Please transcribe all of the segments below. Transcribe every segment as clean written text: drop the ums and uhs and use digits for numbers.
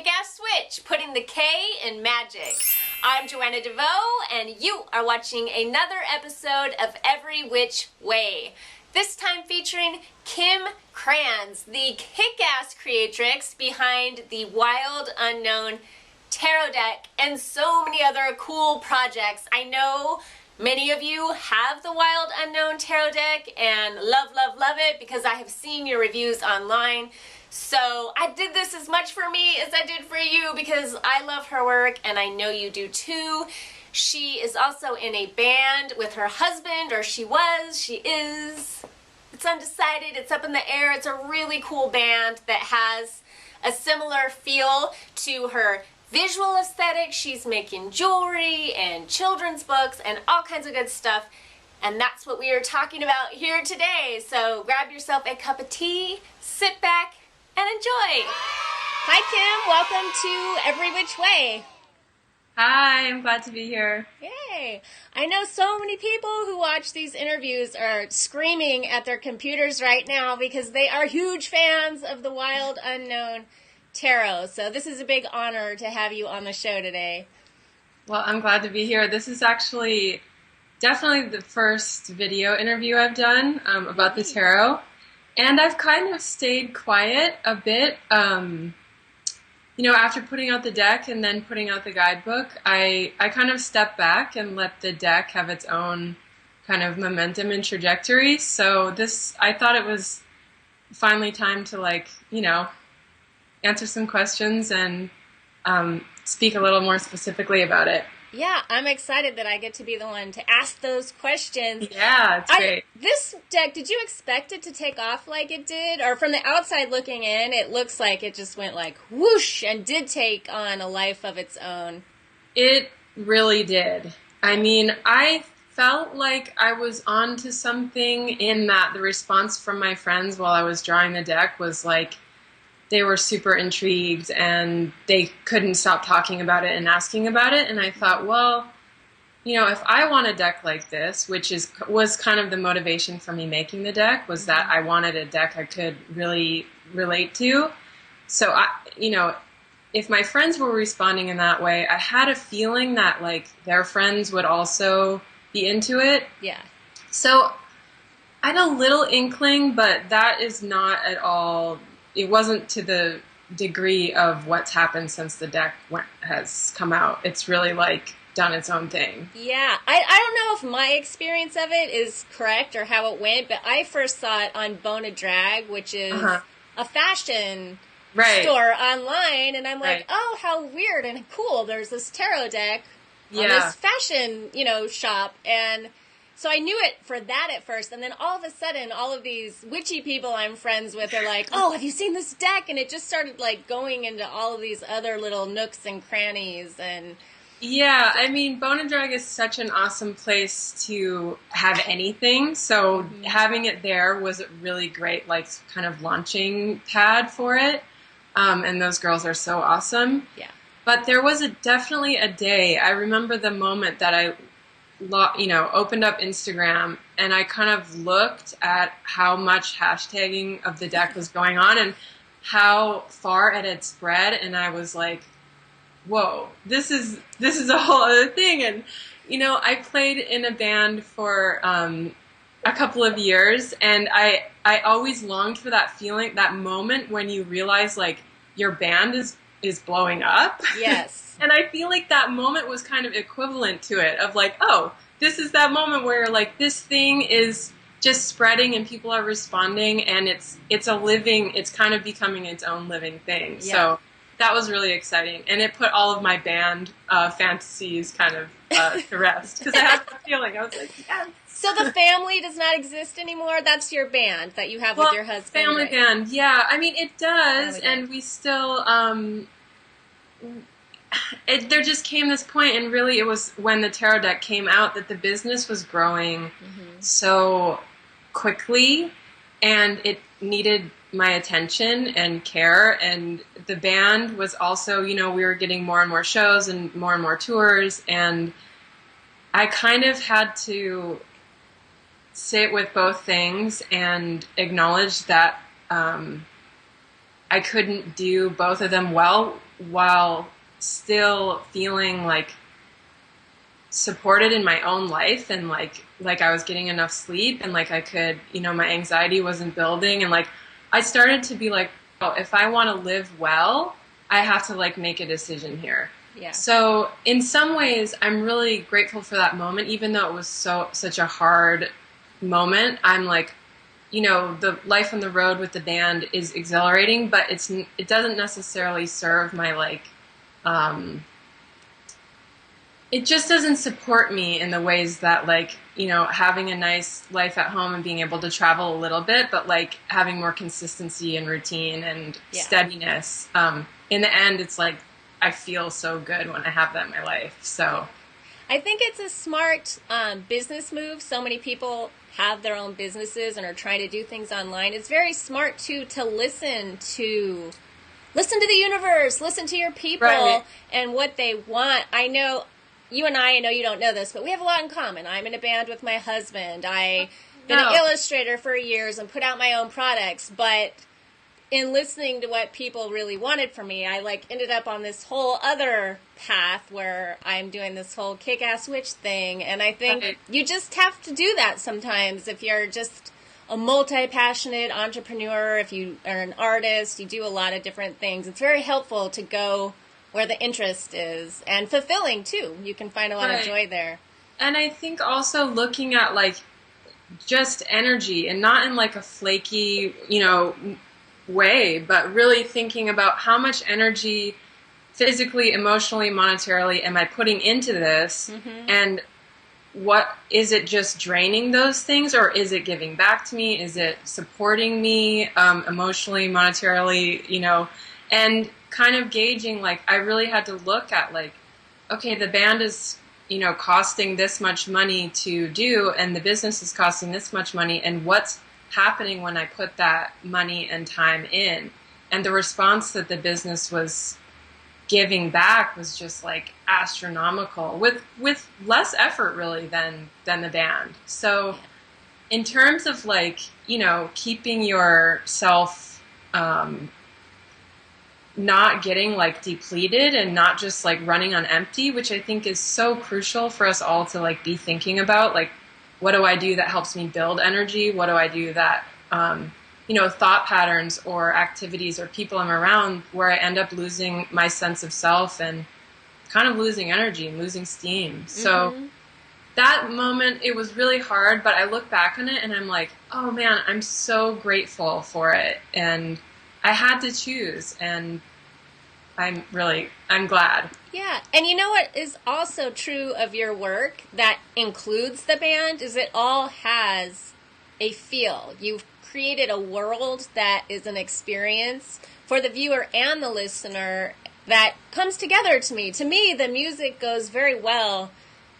kick-ass switch, putting the K in magic. I'm Joanna DeVoe, and you are watching another episode of Every Which Way. This time featuring Kim Krans, the kick-ass creatrix behind the Wild Unknown Tarot deck and so many other cool projects. I know many of you have the Wild Unknown Tarot deck and love it because I have seen your reviews online. So I did this as much for me as I did for you because I love her work and I know you do too. She is also in a band with her husband, or she is. It's undecided, it's up in the air. It's a really cool band that has a similar feel to her visual aesthetic. She's making jewelry and children's books and all kinds of good stuff. And that's what we are talking about here today. So grab yourself a cup of tea, sit back, and enjoy. Hi, Kim. Welcome to Every Which Way. Hi, I'm glad to be here. Yay. I know so many people who watch these interviews are screaming at their computers right now because they are huge fans of the Wild Unknown Tarot. So this is a big honor to have you on the show today. Well, I'm glad to be here. This is actually definitely the first video interview I've done about the tarot. And I've kind of stayed quiet a bit. After putting out the deck and then putting out the guidebook, I kind of stepped back and let the deck have its own kind of momentum and trajectory. So I thought it was finally time to answer some questions and speak a little more specifically about it. Yeah, I'm excited that I get to be the one to ask those questions. Yeah, it's great. This deck, did you expect it to take off like it did? Or from the outside looking in, it looks like it just went like whoosh and did take on a life of its own. It really did. I mean, I felt like I was onto something in that the response from my friends while I was drawing the deck was like, they were super intrigued and they couldn't stop talking about it and asking about it. And I thought, well, if I want a deck like this, which was kind of the motivation for me making the deck, was that I wanted a deck I could really relate to. So, if my friends were responding in that way, I had a feeling that their friends would also be into it. Yeah. So I had a little inkling, but that is not at all. It wasn't to the degree of what's happened since the deck has come out. It's really done its own thing. Yeah. I don't know if my experience of it is correct or how it went, but I first saw it on Drag, which is a fashion store online, and I'm like, oh, how weird and cool. There's this tarot deck on this fashion, shop, and so I knew it for that at first, and then all of a sudden, all of these witchy people I'm friends with are like, oh, have you seen this deck? And it just started going into all of these other little nooks and crannies. And yeah, I mean, Drag is such an awesome place to have anything, so having it there was a really great, kind of launching pad for it, and those girls are so awesome. Yeah. But there was definitely a day, I remember the moment that I opened up Instagram and I kind of looked at how much hashtagging of the deck was going on and how far it had spread, and I was like, whoa, this is a whole other thing. And I played in a band for a couple of years, and I always longed for that feeling, that moment when you realize your band is blowing up. Yes. And I feel like that moment was kind of equivalent to it, of oh, this is that moment where this thing is just spreading and people are responding, and it's kind of becoming its own living thing. Yeah. So that was really exciting, and it put all of my band fantasies kind of to rest, because I had that feeling. I was like, yes. So the family does not exist anymore? That's your band that you have with your husband? Family band, yeah. I mean, it does, and we still... there just came this point, and really it was when the tarot deck came out that the business was growing so quickly, and it needed my attention and care, and the band was also, we were getting more and more shows and more tours, and I kind of had to sit with both things and acknowledge that I couldn't do both of them well while still feeling like supported in my own life, and like I was getting enough sleep, and like I could, my anxiety wasn't building, and like I started to be like, oh, if I want to live well, I have to like make a decision here. Yeah. So in some ways, I'm really grateful for that moment, even though it was such a hard moment. I'm like, the life on the road with the band is exhilarating, but it doesn't necessarily serve my like, it just doesn't support me in the ways that like, having a nice life at home and being able to travel a little bit, but like having more consistency and routine and steadiness. In the end, it's like, I feel so good when I have that in my life. So I think it's a smart business move. So many people have their own businesses and are trying to do things online. It's very smart to listen to the universe, listen to your people, right, and what they want. I know you and I know you don't know this, but we have a lot in common. I'm in a band with my husband. I've been an illustrator for years and put out my own products, but in listening to what people really wanted from me, I like ended up on this whole other path where I'm doing this whole kick-ass witch thing. And I think you just have to do that sometimes if you're just a multi-passionate entrepreneur, if you are an artist, you do a lot of different things. It's very helpful to go where the interest is, and fulfilling too. You can find a lot of joy there. And I think also looking at like just energy, and not in like a flaky, way, but really thinking about how much energy physically, emotionally, monetarily am I putting into this, and what is it just draining those things, or is it giving back to me? Is it supporting me emotionally, monetarily, and kind of gauging, like I really had to look at like, okay, the band is costing this much money to do, and the business is costing this much money, and what's happening when I put that money and time in. And the response that the business was giving back was just like astronomical, with less effort really than the band. So in terms of like, keeping yourself not getting like depleted and not just like running on empty, which I think is so crucial for us all to like be thinking about, like, what do I do that helps me build energy? What do I do that, thought patterns or activities or people I'm around where I end up losing my sense of self and kind of losing energy and losing steam. So that moment, it was really hard, but I look back on it and I'm like, oh man, I'm so grateful for it. And I had to choose, and I'm glad. Yeah, and you know what is also true of your work that includes the band is it all has a feel. You've created a world that is an experience for the viewer and the listener that comes together to me. To me, the music goes very well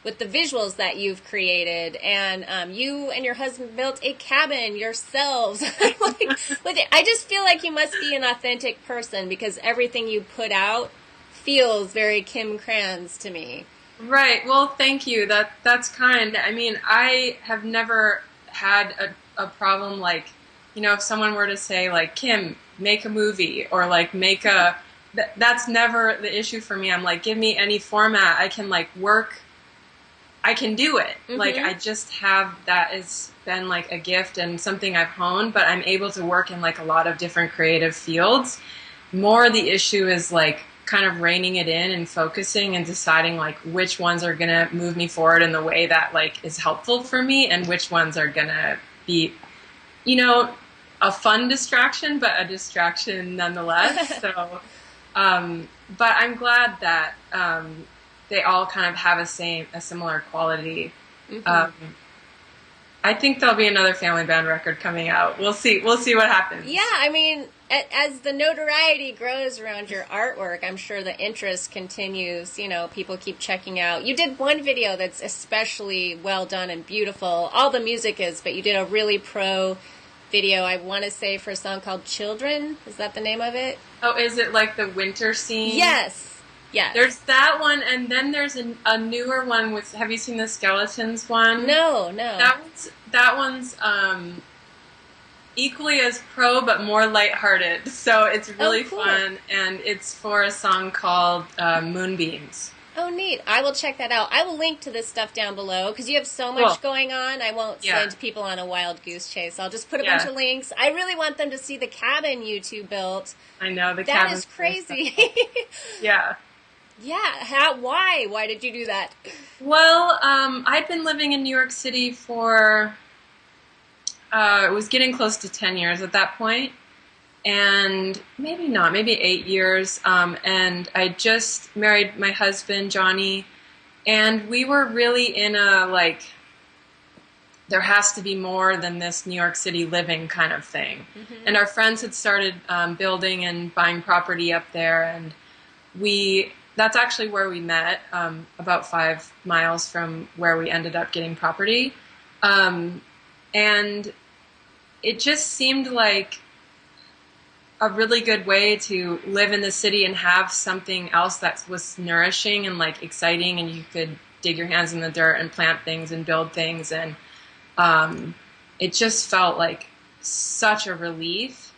with the visuals that you've created, and you and your husband built a cabin yourselves. I just feel like you must be an authentic person because everything you put out feels very Kim Krans to me. Right. Well, thank you. That's kind. I mean, I have never had a problem like, if someone were to say like, Kim, make a movie, or like make that's never the issue for me. I'm like, give me any format. I can like work. I can do it. Like, I just have, that has been like a gift and something I've honed, but I'm able to work in like a lot of different creative fields. More the issue is like kind of reining it in and focusing and deciding like which ones are going to move me forward in the way that like is helpful for me, and which ones are going to be, a fun distraction, but a distraction nonetheless. So, but I'm glad that, they all kind of have a similar quality. I think there'll be another family band record coming out. We'll see what happens. Yeah, I mean, as the notoriety grows around your artwork, I'm sure the interest continues. People keep checking out. You did one video that's especially well done and beautiful. All the music is, but you did a really pro video, I want to say, for a song called Children. Is that the name of it? Oh, is it like the winter scene? Yes. Yes. There's that one, and then there's a newer one with, have you seen the Skeletons one? No. That one's equally as pro, but more lighthearted. So it's Oh, really cool. fun, and it's for a song called Moonbeams. Oh, neat. I will check that out. I will link to this stuff down below because you have so Cool. much going on. I won't Yeah. send people on a wild goose chase. I'll just put a Yeah. bunch of links. I really want them to see the cabin you two built. I know, the That cabin's is very crazy. special. Yeah. Yeah. How? Why? Why did you do that? Well, I'd been living in New York City for, it was getting close to 10 years at that point, and maybe not, maybe 8 years. And I just married my husband, Johnny, and we were really in a, like, there has to be more than this New York City living kind of thing. Mm-hmm. And our friends had started building and buying property up there, and that's actually where we met, about 5 miles from where we ended up getting property. And it just seemed like a really good way to live in the city and have something else that was nourishing and like exciting, and you could dig your hands in the dirt and plant things and build things. And it just felt like such a relief.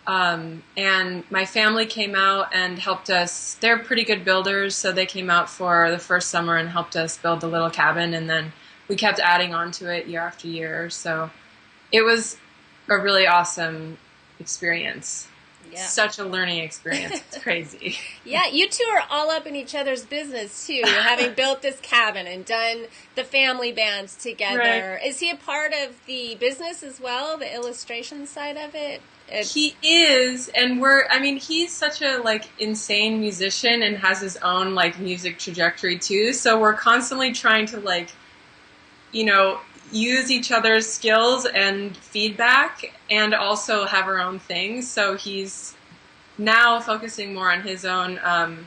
And my family came out and helped us. They're pretty good builders, so they came out for the first summer and helped us build the little cabin, and then we kept adding on to it year after year. So it was a really awesome experience. Yeah. Such a learning experience. It's crazy. Yeah, you two are all up in each other's business too, having built this cabin and done the family bands together. Right. Is he a part of the business as well, the illustration side of it? He is, and he's such a like insane musician and has his own like music trajectory too. So we're constantly trying to like, use each other's skills and feedback and also have our own things. So he's now focusing more on his own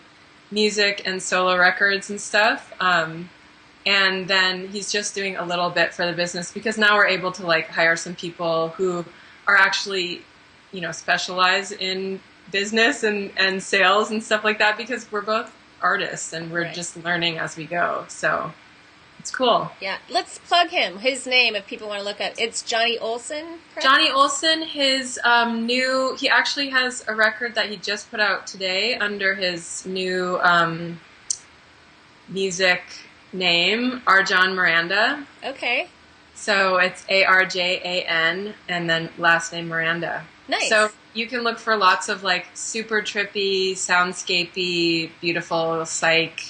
music and solo records and stuff. And then he's just doing a little bit for the business because now we're able to like hire some people who are actually, specialize in business and sales and stuff like that, because we're both artists and we're just learning as we go. So it's cool. Yeah. Let's plug him. His name, if people want to look at it. It's Johnny Olson, correct? Johnny Olson, his he actually has a record that he just put out today under his new music name, Arjan Miranda. Okay. So it's Arjan and then last name Miranda. Nice. So you can look for lots of like super trippy, soundscapey, beautiful, psych,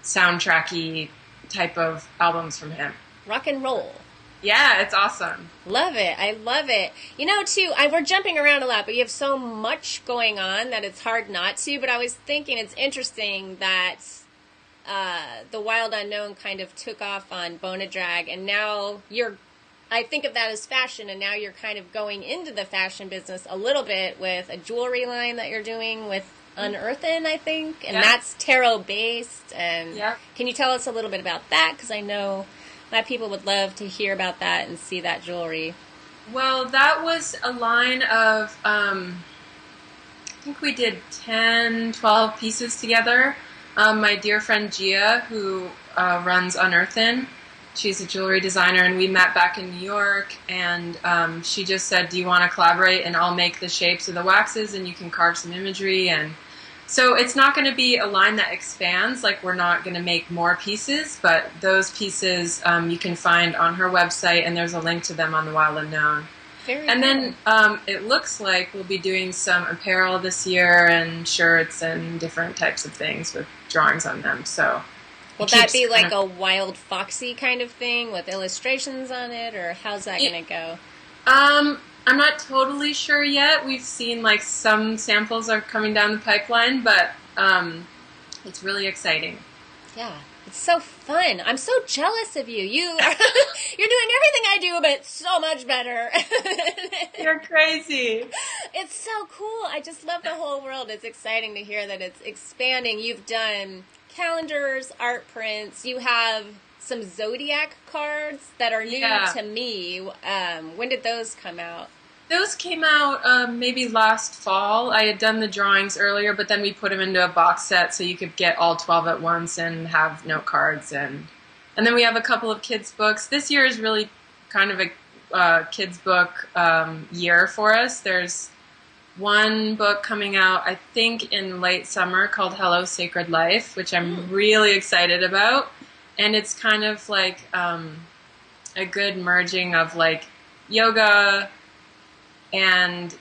soundtracky type of albums from him. Rock and roll. Yeah, it's awesome. Love it. I love it. Too, we're jumping around a lot, but you have so much going on that it's hard not to. But I was thinking it's interesting that the Wild Unknown kind of took off on Bonadrag, and now I think of that as fashion, and now you're kind of going into the fashion business a little bit with a jewelry line that you're doing with Unearthen, I think, and that's tarot based. And can you tell us a little bit about that? Because I know that people would love to hear about that and see that jewelry. Well, that was a line of, I think we did 10, 12 pieces together. My dear friend Gia, who runs Unearthen, she's a jewelry designer, and we met back in New York, and she just said, do you want to collaborate, and I'll make the shapes of the waxes, and you can carve some imagery. And so it's not going to be a line that expands, like we're not going to make more pieces, but those pieces you can find on her website, and there's a link to them on the Wild Unknown. And then it looks like we'll be doing some apparel this year and shirts and different types of things with drawings on them. So will that be like a Wild Foxy kind of thing with illustrations on it, or how's that going to go? I'm not totally sure yet. We've seen like some samples are coming down the pipeline, but it's really exciting. Yeah. It's so fun. I'm so jealous of you. You're doing everything I do, but so much better. You're crazy. It's so cool. I just love the whole world. It's exciting to hear that it's expanding. You've done calendars, art prints. You have some Zodiac cards that are new to me. When did those come out? Those came out maybe last fall. I had done the drawings earlier, but then we put them into a box set so you could get all 12 at once and have note cards. And then we have a couple of kids' books. This year is really kind of kids book year for us. There's one book coming out, I think, in late summer called Hello, Sacred Life, which I'm really excited about. And it's kind of like a good merging of like yoga and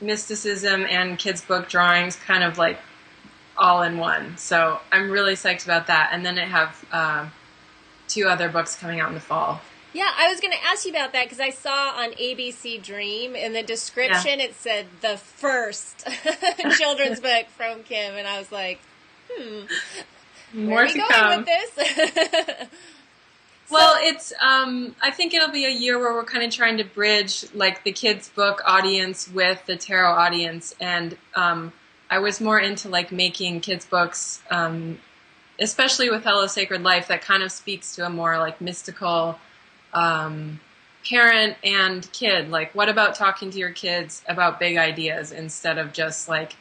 mysticism and kids book drawings, kind of like all in one. So I'm really psyched about that. And then I have 2 other books coming out in the fall. Yeah, I was going to ask you about that because I saw on ABC Dream in the description it said the first children's book from Kim, and I was like, more where are we to going come with this? Well, it's I think it'll be a year where we're kind of trying to bridge like the kids book audience with the tarot audience, and I was more into like making kids books, especially with Hello Sacred Life, that kind of speaks to a more like mystical parent and kid. Like, what about talking to your kids about big ideas instead of just like,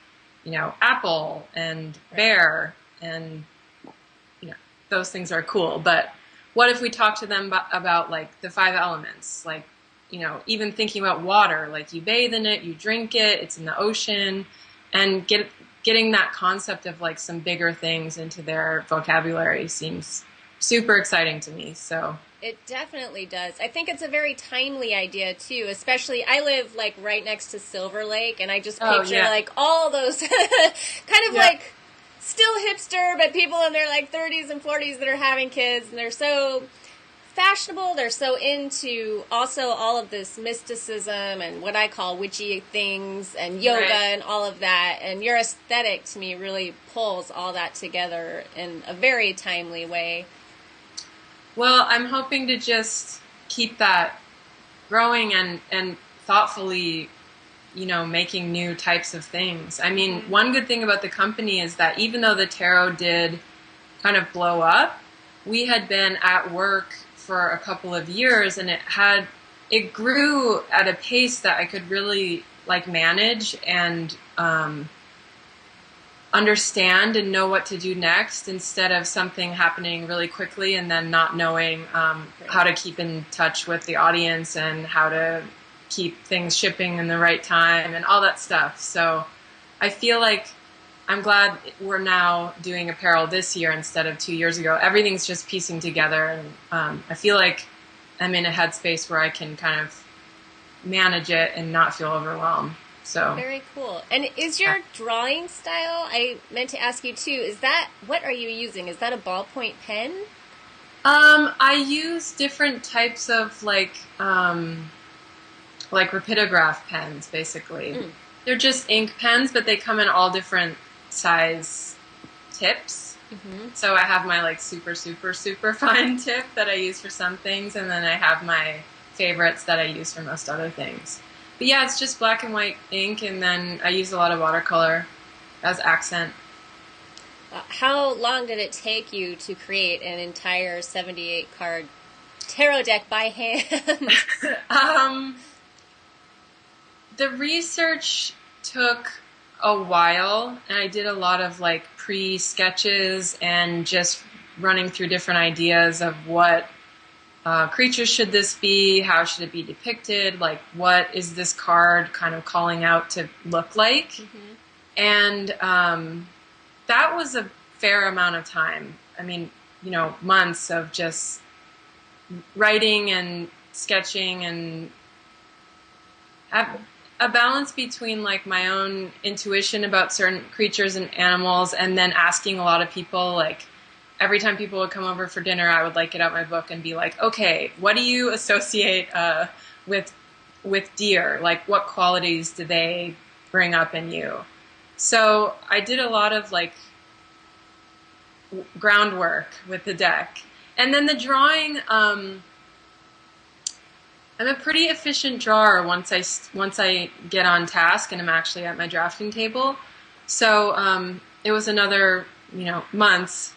you know, apple and bear, and you know, those things are cool, but what if we talk to them about like the 5 elements, like, you know, even thinking about water, like you bathe in it, you drink it, it's in the ocean, and getting that concept of like some bigger things into their vocabulary seems super exciting to me. So it definitely does. I think it's a very timely idea too, especially I live like right next to Silver Lake, and I just picture like all those kind of like still hipster, but people in their like 30s and 40s that are having kids, and they're so fashionable. They're so into also all of this mysticism and what I call witchy things and yoga and all of that. And your aesthetic to me really pulls all that together in a very timely way. Well, I'm hoping to just keep that growing and thoughtfully, you know, making new types of things. I mean, one good thing about the company is that even though the tarot did kind of blow up, we had been at work for a couple of years, and it grew at a pace that I could really like manage and understand and know what to do next, instead of something happening really quickly and then not knowing how to keep in touch with the audience and how to keep things shipping in the right time and all that stuff. So I feel like I'm glad we're now doing apparel this year instead of 2 years ago. Everything's just piecing together, and I feel like I'm in a headspace where I can kind of manage it and not feel overwhelmed. So very cool. And is your drawing style, I meant to ask you too, what are you using? Is that a ballpoint pen? I use different types of like rapidograph pens, basically. They're just ink pens, but they come in all different size tips. So I have my like super, super, super fine tip that I use for some things, and then I have my favorites that I use for most other things. But yeah, it's just black and white ink, and then I use a lot of watercolor as accent. How long did it take you to create an entire 78 card tarot deck by hand? The research took a while, and I did a lot of like pre-sketches and just running through different ideas of what creatures should this be, how should it be depicted, like what is this card kind of calling out to look like. And that was a fair amount of time. I mean, you know, months of just writing and sketching, and a balance between like my own intuition about certain creatures and animals, and then asking a lot of people. Like every time people would come over for dinner, I would like get out my book and be like, okay, what do you associate with deer? Like what qualities do they bring up in you? So I did a lot of like groundwork with the deck. And then the drawing, I'm a pretty efficient drawer once I get on task and I'm actually at my drafting table. So it was another, you know, months,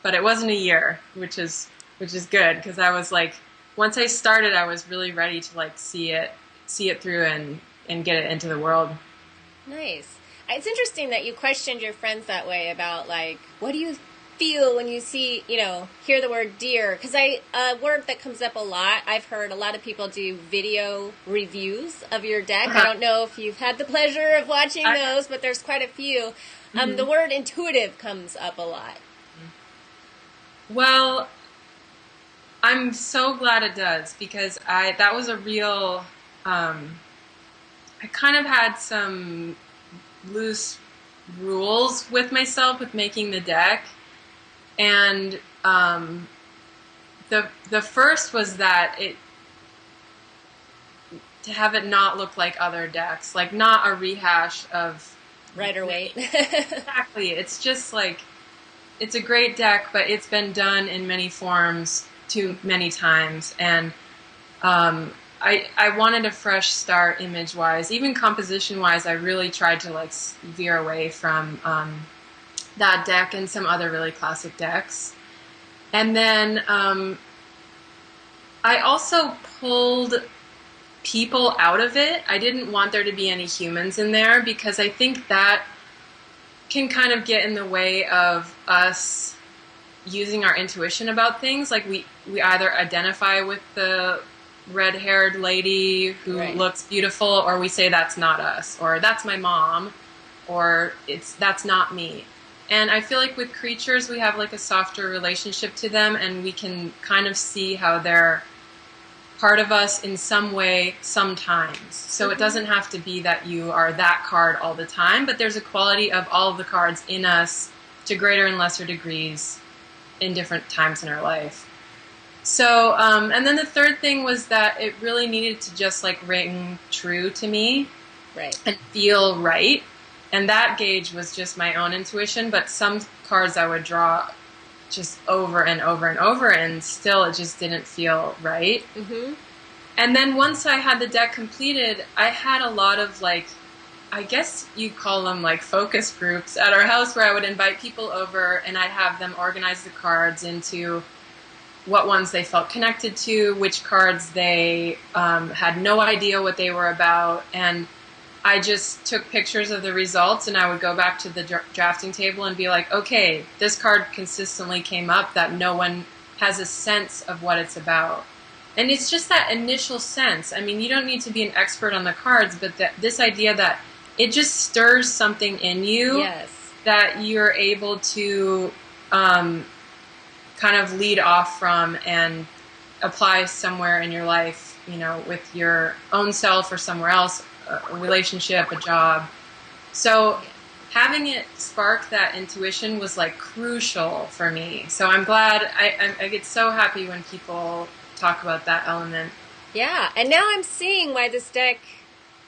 but it wasn't a year, which is good, because I was like, once I started, I was really ready to like see it through and get it into the world. Nice. It's interesting that you questioned your friends that way about like, what do you feel when you see, hear the word deer? Because a word that comes up a lot, I've heard a lot of people do video reviews of your deck. I don't know if you've had the pleasure of watching those, but there's quite a few. The word intuitive comes up a lot. Well, I'm so glad it does, because that was a real, I kind of had some loose rules with myself with making the deck. And the first was that to have it not look like other decks, like not a rehash of Rider-Waite. Exactly. It's just like, it's a great deck, but it's been done in many forms too many times, and I wanted a fresh start image-wise. Even composition-wise, I really tried to like veer away from that deck and some other really classic decks. And then I also pulled people out of it. I didn't want there to be any humans in there, because I think that can kind of get in the way of us using our intuition about things. Like we either identify with the red-haired lady who looks beautiful, or we say that's not us, or that's my mom, or that's not me. And I feel like with creatures, we have like a softer relationship to them, and we can kind of see how they're part of us in some way sometimes. So it doesn't have to be that you are that card all the time, but there's a quality of all of the cards in us to greater and lesser degrees in different times in our life. So, and then the third thing was that it really needed to just like ring true to me and feel right. And that gauge was just my own intuition, but some cards I would draw just over and over and over, and still it just didn't feel right. And then once I had the deck completed, I had a lot of like, I guess you call them like focus groups at our house, where I would invite people over and I'd have them organize the cards into what ones they felt connected to, which cards they had no idea what they were about. And I just took pictures of the results, and I would go back to the drafting table and be like, okay, this card consistently came up that no one has a sense of what it's about. And it's just that initial sense. I mean, you don't need to be an expert on the cards, but this idea that it just stirs something in you that you're able to kind of lead off from and apply somewhere in your life, with your own self or somewhere else, a relationship, a job. So having it spark that intuition was like crucial for me. So I'm glad, I get so happy when people talk about that element. Yeah, and now I'm seeing why this deck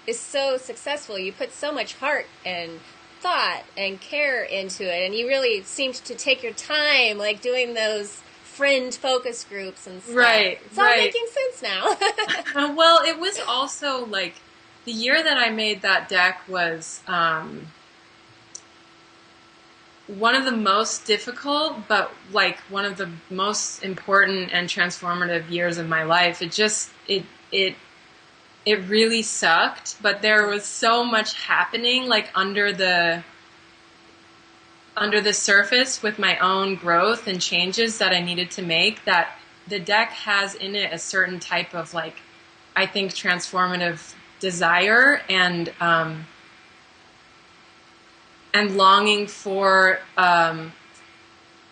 is so successful. You put so much heart and thought and care into it, and you really seemed to take your time, like doing those friend focus groups and stuff. It's all making sense now. Well, it was also like, the year that I made that deck was one of the most difficult, but like one of the most important and transformative years of my life. It really sucked, but there was so much happening like under the surface with my own growth and changes that I needed to make, that the deck has in it a certain type of like, I think, transformative desire and longing for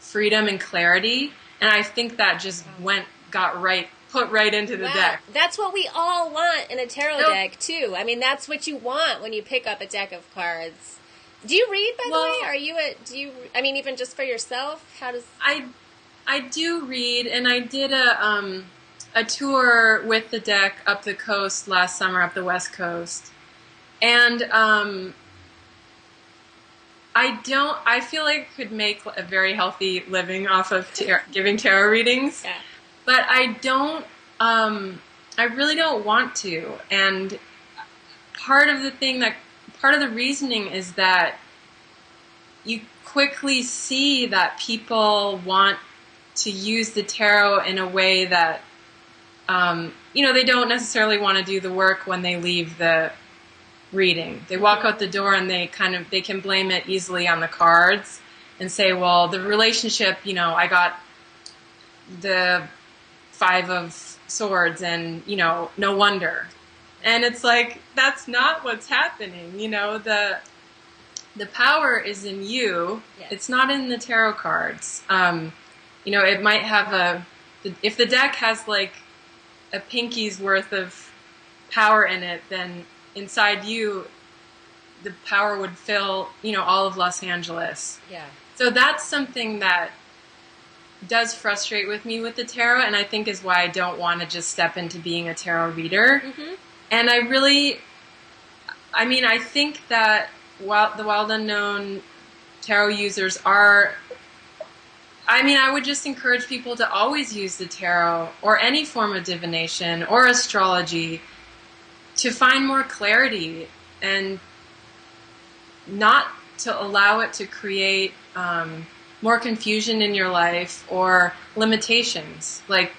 freedom and clarity, and I think that just put right into the deck. That's what we all want in a tarot deck too. I mean, that's what you want when you pick up a deck of cards. Do you read, by the way? I mean, even just for yourself? How does I do read, and I did a tour with the deck up the coast last summer, up the West Coast. And I feel like I could make a very healthy living off of giving tarot readings. Yeah. But I really don't want to. And part of the reasoning is that you quickly see that people want to use the tarot in a way that they don't necessarily want to do the work when they leave the reading. They walk out the door and they can blame it easily on the cards. and say, well, the relationship, I got the 5 of swords and, no wonder. And it's like, that's not what's happening. The power is in you. Yes. It's not in the tarot cards. It might have if the deck has like a pinky's worth of power in it, then inside you, the power would fill, all of Los Angeles. Yeah. So that's something that does frustrate with me with the tarot, and I think is why I don't want to just step into being a tarot reader. Mm-hmm. And I think that while the Wild Unknown tarot users are, I would just encourage people to always use the tarot or any form of divination or astrology to find more clarity and not to allow it to create more confusion in your life or limitations. Like,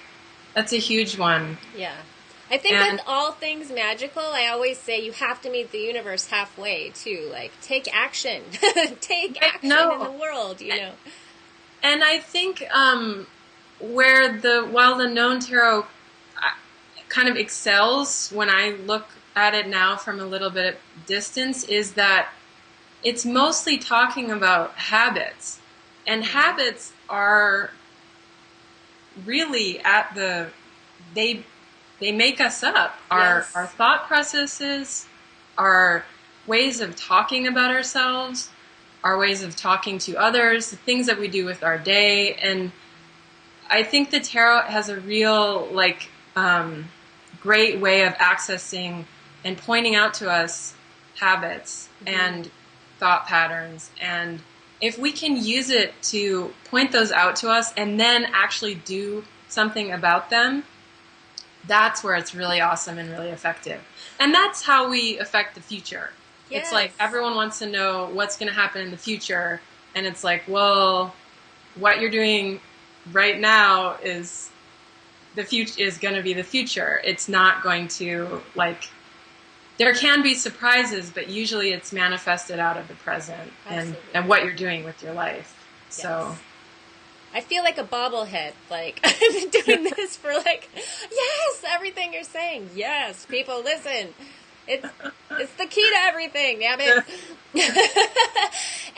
that's a huge one. Yeah. I think with all things magical, I always say you have to meet the universe halfway, too. Like, take action. Take action in the world, And I think where the Wild Unknown Tarot kind of excels when I look at it now from a little bit of distance is that it's mostly talking about habits. And habits are really they make us up. Our thought processes, our ways of talking about ourselves, our ways of talking to others, the things that we do with our day. And I think the tarot has a real, great way of accessing and pointing out to us habits and thought patterns. And if we can use it to point those out to us and then actually do something about them, that's where it's really awesome and really effective. And that's how we affect the future. Yes. It's like everyone wants to know what's going to happen in the future. And it's like, well, what you're doing right now is going to be the future. It's not going to, there can be surprises, but usually it's manifested out of the present and what you're doing with your life. Yes. So I feel like a bobblehead. Like, I've been doing this for yes, everything you're saying. Yes, people, listen. It's the key to everything, damn it.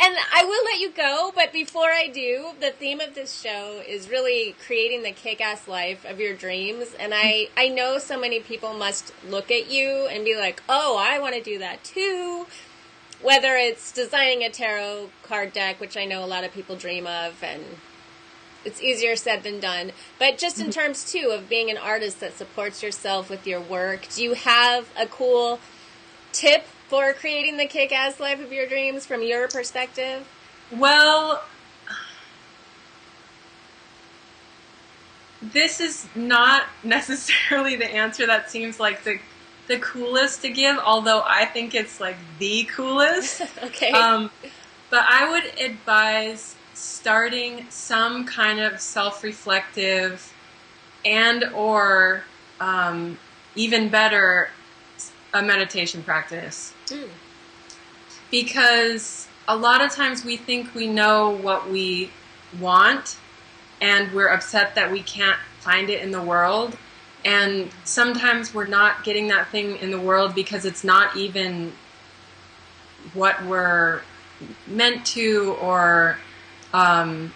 And I will let you go, but before I do, the theme of this show is really creating the kick-ass life of your dreams. And I know so many people must look at you and be like, oh, I want to do that too. Whether it's designing a tarot card deck, which I know a lot of people dream of, and it's easier said than done. But just in terms, too, of being an artist that supports yourself with your work, do you have a cool tip for creating the kick-ass life of your dreams from your perspective? Well, this is not necessarily the answer that seems like the coolest to give, although I think it's the coolest. Okay. But I would advise starting some kind of self-reflective or even better, a meditation practice. Because a lot of times we think we know what we want and we're upset that we can't find it in the world. And sometimes we're not getting that thing in the world because it's not even what we're meant to, or our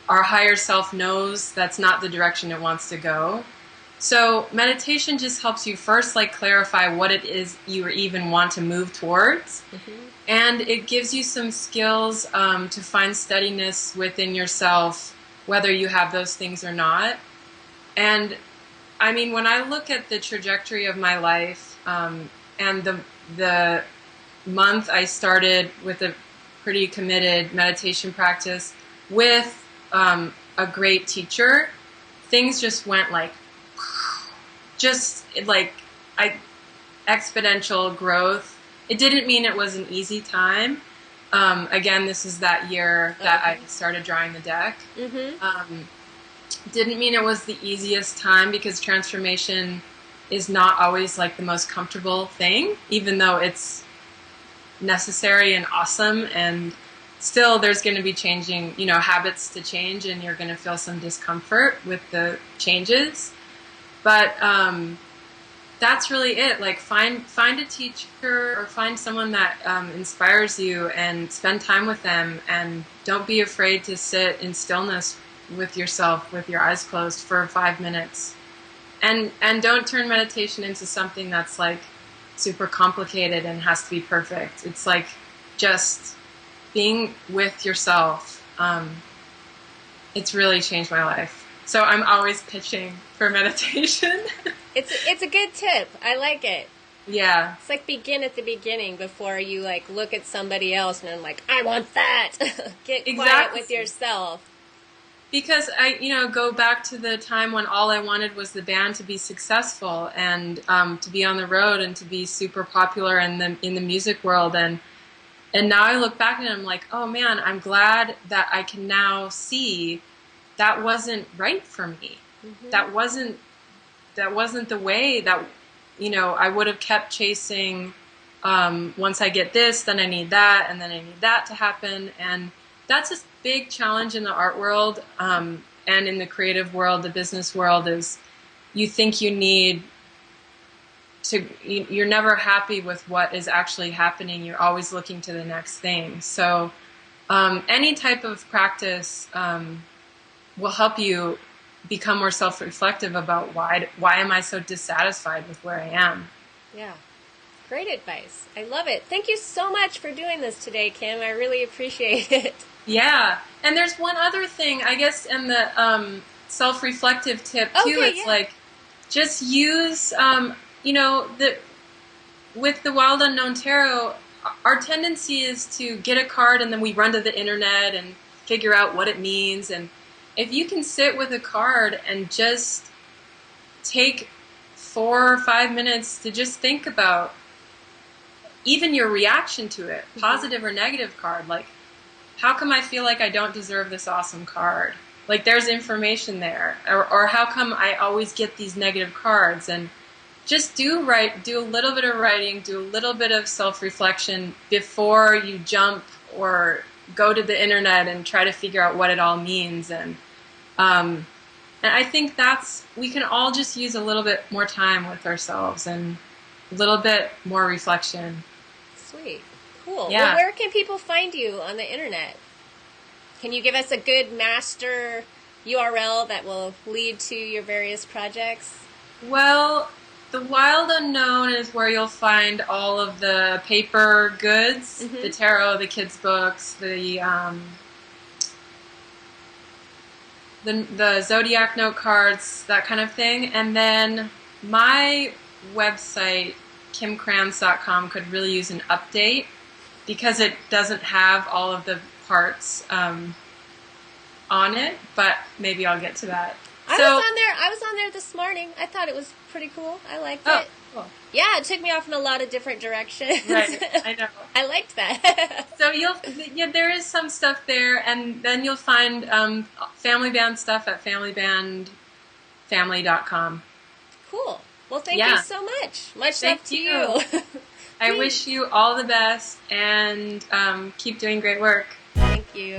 higher self knows that's not the direction it wants to go. So meditation just helps you first clarify what it is you even want to move towards. And it gives you some skills to find steadiness within yourself, whether you have those things or not. And when I look at the trajectory of my life, and the month I started with a pretty committed meditation practice with a great teacher, things just went exponential growth. It didn't mean it was an easy time. Again, this is that year that I started drawing the deck. Didn't mean it was the easiest time, because transformation is not always the most comfortable thing, even though it's necessary and awesome. And still there's going to be changing, habits to change, and you're going to feel some discomfort with the changes. But that's really it. Like find a teacher or find someone that inspires you and spend time with them, and don't be afraid to sit in stillness with yourself with your eyes closed for 5 minutes. And don't turn meditation into something that's like super complicated and has to be perfect. It's like just being with yourself. It's really changed my life. So I'm always pitching for meditation. It's a good tip. I like it. Yeah. It's like begin at the beginning before you like look at somebody else and I'm like, I want that. Get quiet with yourself. Because I, go back to the time when all I wanted was the band to be successful and to be on the road and to be super popular in the music world. And now I look back and I'm like, oh man, I'm glad that I can now see that wasn't right for me. Mm-hmm. That wasn't the way that, I would have kept chasing. Once I get this, then I need that, and then I need that to happen. And that's a big challenge in the art world, and in the creative world, the business world, is you think you need to, you're never happy with what is actually happening. You're always looking to the next thing. So any type of practice will help you become more self-reflective about why am I so dissatisfied with where I am. Yeah. Great advice. I love it. Thank you so much for doing this today, Kim. I really appreciate it. Yeah. And there's one other thing, I guess, in the self-reflective tip, too. Okay, it's like, just use, with the Wild Unknown Tarot, our tendency is to get a card and then we run to the internet and figure out what it means. And if you can sit with a card and just take 4 or 5 minutes to just think about even your reaction to it, positive or negative card, like, how come I feel like I don't deserve this awesome card? Like, there's information there. Or how come I always get these negative cards? And just do a little bit of writing, do a little bit of self-reflection before you jump or go to the internet and try to figure out what it all means. And I think we can all just use a little bit more time with ourselves and a little bit more reflection. Sweet. Cool. Yeah. Well, where can people find you on the internet? Can you give us a good master URL that will lead to your various projects? Well, the Wild Unknown is where you'll find all of the paper goods, the tarot, the kids' books, the zodiac note cards, that kind of thing. And then my website, kimkrans.com, could really use an update because it doesn't have all of the parts on it, but maybe I'll get to that. I was on there this morning. I thought it was pretty cool. I liked it. Cool. Yeah, it took me off in a lot of different directions. Right, I know. I liked that. So there is some stuff there, and then you'll find family band stuff at family.com. Cool. Well, thank you so much. Much love to you. I wish you all the best, and keep doing great work. Thank you.